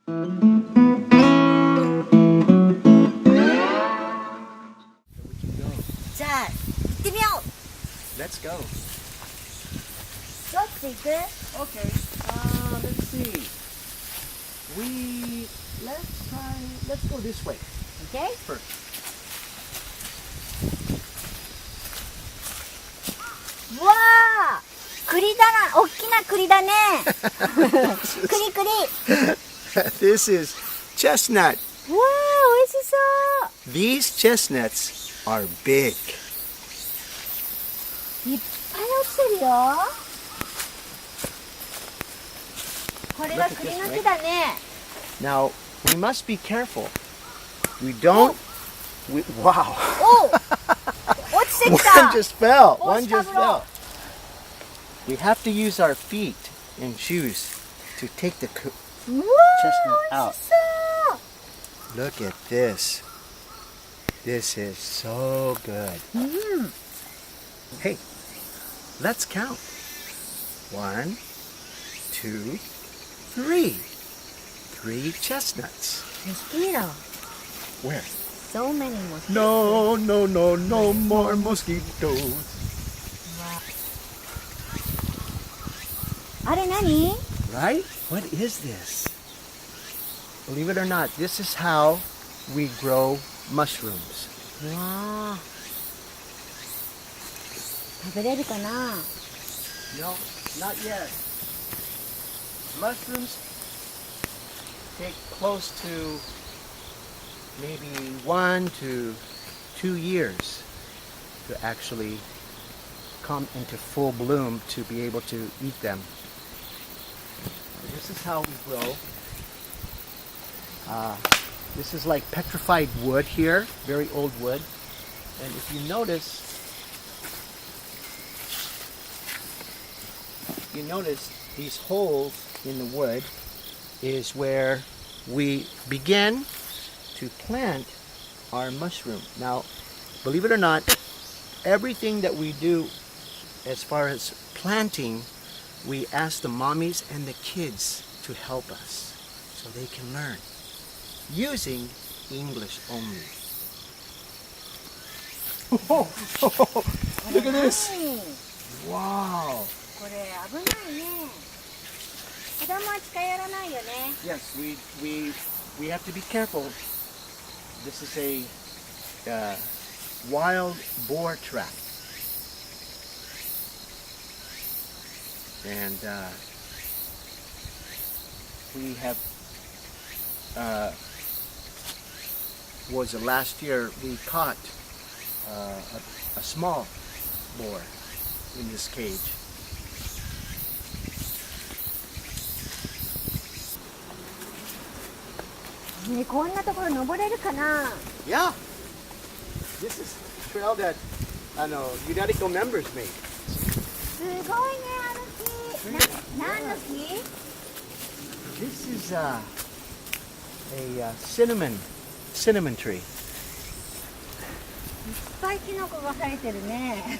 じゃあ行ってみよう。 Let's go. どっち行く？ Okay. Let's see. Let's go this way Okay? first. わあ、栗だな、大きな栗だね。栗栗。This is chestnut. わあ、美味しそう。 These chestnuts are big. いっぱい落ちてるよ。これが栗の木だね。Now, we must be careful. We don't... wow. おう、落ちてきた。 One just fell. Oh, One just stop fell. We have to use our feet and shoes to take the うわ chestnut あ、美 out. 味しそう。 Look at this. This is so good. Hey, let's count. 1, 2, 3. 3 chestnuts. Mosquito. Where? So many mosquitoes. No more mosquitoes. あれ何？ Right? What is this? Believe it or not, this is how we grow mushrooms. うわあ。食べれるかな？ No, not yet. Mushrooms take close to maybe 1 to 2 years to actually come into full bloom to be able to eat them. This is how we grow. This is like petrified wood here, very old wood. And if you notice these holes in the wood is where we begin to plant our mushroom. Now, believe it or not, everything that we do as far as planting, we ask the mommies and the kids to help us so they can learn using English only. Look at this. Wow. これ危ないね。子供は近寄らないよね。 Yes, we have to be careful. This is a wild boar trap. And we have was the last year we caught a small boar in this cage. ねえ、こんなところ登れるかな？ Yeah, this is a trail that Yurarikko members made. すごいね、あの木。何の木？ This is a cinnamon tree. いっぱいキノコが生えてるね。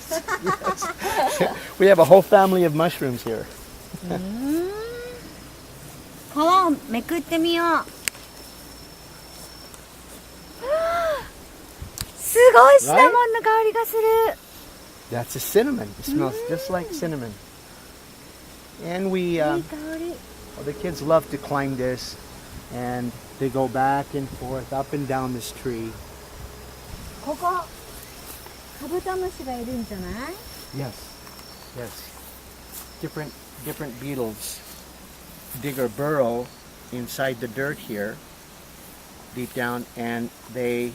We have a whole family of mushrooms here. 皮をめくってみよう。すごいシナモンの香りがする。 That's a cinnamon. It smells just like cinnamon. And we, いい香り。 the kids love to climb this, and they go back and forth, up and down this tree. ここ、カブトムシがいるんじゃない？ Yes, yes. Different beetles dig or burrow inside the dirt here, deep down, and they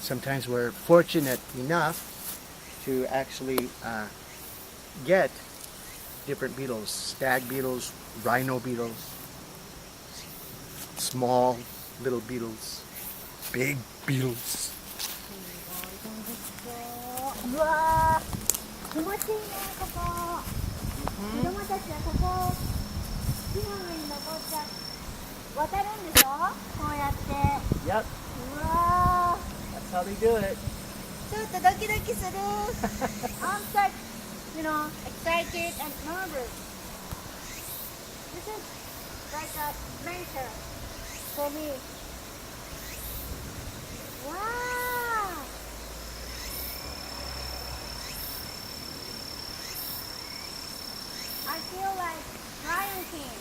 sometimes we're fortunate enough to actually get different beetles, stag beetles, rhino beetles, small little beetles, big beetles. うわー、気持ちいいね、ここ。子供たちはここ、木の上に登っちゃう。渡るんでしょ？こうやって。 Yep, うわ that's how they do it. ー、ちょっとドキドキする。I'm such, excited and nervous. This is like a adventure. for me. Wow! I feel like Lion King.